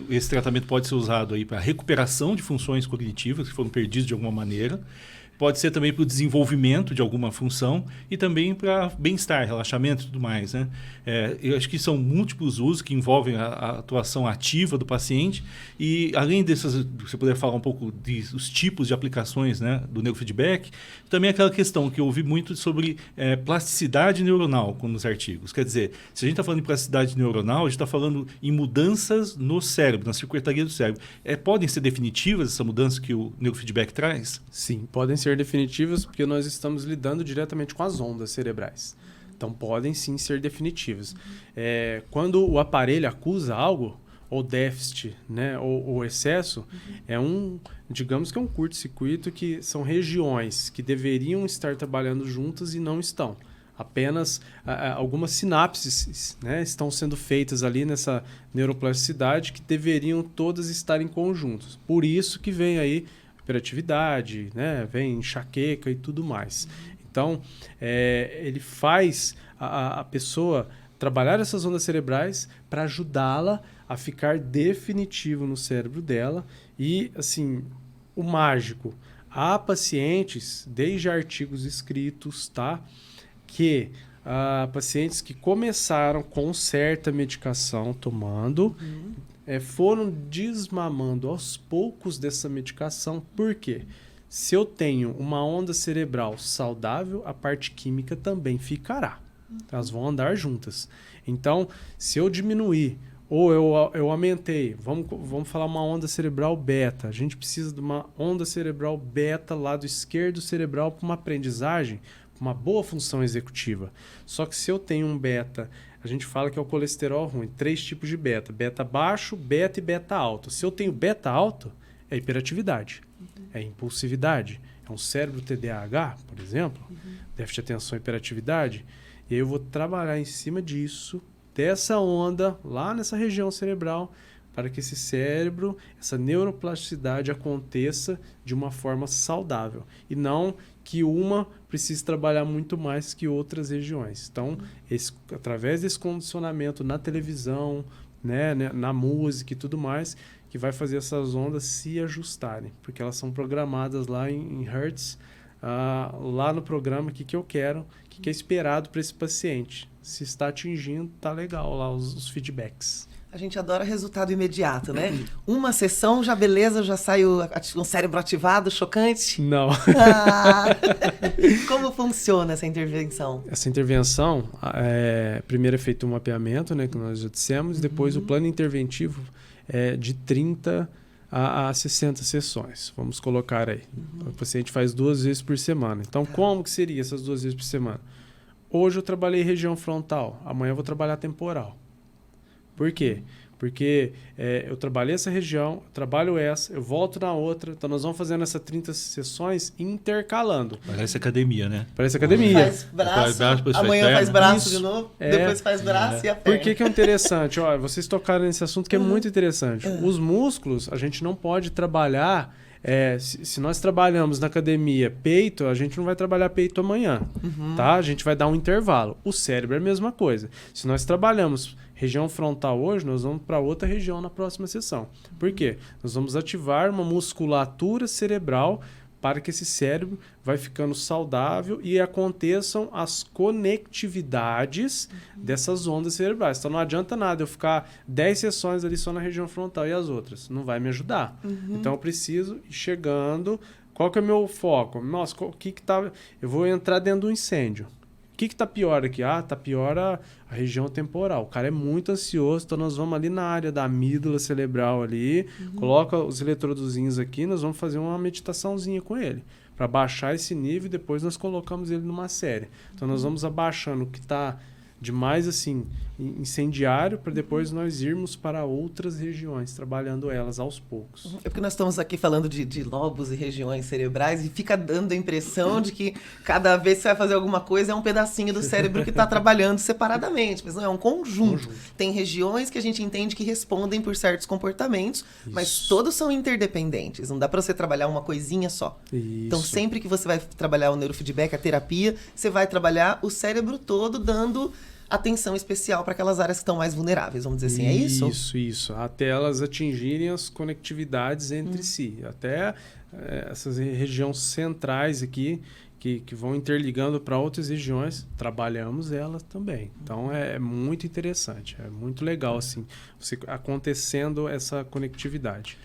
esse tratamento pode ser usado aí para recuperação de funções cognitivas que foram perdidas de alguma maneira. Pode ser também para o desenvolvimento de alguma função e também para bem-estar, relaxamento e tudo mais, né? Eu acho que são múltiplos usos que envolvem a atuação ativa do paciente e, além dessas, você poder falar um pouco dos tipos de aplicações, né, do neurofeedback, também aquela questão que eu ouvi muito sobre plasticidade neuronal nos artigos. Quer dizer, se a gente está falando em plasticidade neuronal, a gente está falando em mudanças no cérebro, na circuitaria do cérebro. Podem ser definitivas essa mudança que o neurofeedback traz? Sim, podem ser definitivas porque nós estamos lidando diretamente com as ondas cerebrais. Então, podem sim ser definitivas. Quando o aparelho acusa algo, ou déficit, né, ou excesso, digamos que é um curto-circuito que são regiões que deveriam estar trabalhando juntas e não estão. Apenas algumas sinapses, né, estão sendo feitas ali nessa neuroplasticidade que deveriam todas estar em conjuntos. Por isso que vem aí hiperatividade, né? Vem enxaqueca e tudo mais. Então, ele faz a pessoa trabalhar essas ondas cerebrais para ajudá-la a ficar definitivo no cérebro dela. E, assim, o mágico. Há pacientes, desde artigos escritos, tá? Que pacientes que começaram com certa medicação tomando... foram desmamando aos poucos dessa medicação. Por quê? Se eu tenho uma onda cerebral saudável, a parte química também ficará. Elas vão andar juntas. Então, se eu diminuir ou eu aumentei, vamos falar uma onda cerebral beta. A gente precisa de uma onda cerebral beta, lado esquerdo cerebral, para uma aprendizagem, para uma boa função executiva. Só que se eu tenho um beta... A gente fala que é o colesterol ruim. 3 tipos de beta. Beta baixo, beta e beta alto. Se eu tenho beta alto, é hiperatividade. É impulsividade. É um cérebro TDAH, por exemplo. Déficit de atenção e hiperatividade. E aí eu vou trabalhar em cima disso, dessa onda, lá nessa região cerebral, para que esse cérebro, essa neuroplasticidade aconteça de uma forma saudável. E não que uma precise trabalhar muito mais que outras regiões. Então, através desse condicionamento na televisão, né, na música e tudo mais, que vai fazer essas ondas se ajustarem, porque elas são programadas lá em Hertz, lá no programa, que eu quero, que é esperado para esse paciente. Se está atingindo, tá legal lá os feedbacks. A gente adora resultado imediato, né? Uma sessão, já beleza, já sai um cérebro ativado, chocante? Não. Como funciona essa intervenção? Essa intervenção, primeiro é feito um mapeamento, né, que nós já dissemos, depois o plano interventivo é de 30 a 60 sessões. Vamos colocar aí. O paciente faz 2 vezes por semana. Então, como que seria essas 2 vezes por semana? Hoje eu trabalhei região frontal, amanhã eu vou trabalhar temporal. Por quê? Porque eu trabalhei essa região, trabalho essa, eu volto na outra, então nós vamos fazendo essas 30 sessões intercalando. Parece academia, né? Parece academia. Faz braço, amanhã faz braço de novo, depois faz braço e a perna. Por que é interessante? Olha, vocês tocaram nesse assunto que é muito interessante. Os músculos, a gente não pode trabalhar... se nós trabalhamos na academia peito, a gente não vai trabalhar peito amanhã, tá? A gente vai dar um intervalo. O cérebro é a mesma coisa. Se nós trabalhamos região frontal hoje, nós vamos para outra região na próxima sessão. Por quê? Nós vamos ativar uma musculatura cerebral para que esse cérebro vai ficando saudável e aconteçam as conectividades dessas ondas cerebrais. Então não adianta nada eu ficar 10 sessões ali só na região frontal e as outras. Não vai me ajudar. Então eu preciso ir chegando. Qual que é o meu foco? Nossa, o que tá... Eu vou entrar dentro do incêndio. O que tá pior aqui? Tá pior a região temporal. O cara é muito ansioso, então nós vamos ali na área da amígdala cerebral ali, coloca os eletrodozinhos aqui, nós vamos fazer uma meditaçãozinha com ele, para baixar esse nível e depois nós colocamos ele numa série. Então nós vamos abaixando o que está demais assim, incendiário, para depois nós irmos para outras regiões, trabalhando elas aos poucos. É porque nós estamos aqui falando de lobos e regiões cerebrais e fica dando a impressão de que cada vez que você vai fazer alguma coisa é um pedacinho do cérebro que está trabalhando separadamente, mas não, é um conjunto. Tem regiões que a gente entende que respondem por certos comportamentos, mas todos são interdependentes, não dá para você trabalhar uma coisinha só. Então sempre que você vai trabalhar o neurofeedback, a terapia, você vai trabalhar o cérebro todo dando atenção especial para aquelas áreas que estão mais vulneráveis, vamos dizer assim, é isso? Isso. Até elas atingirem as conectividades entre si. Até essas regiões centrais aqui, que vão interligando para outras regiões, trabalhamos elas também. Então, é muito interessante, é muito legal, assim, acontecendo essa conectividade.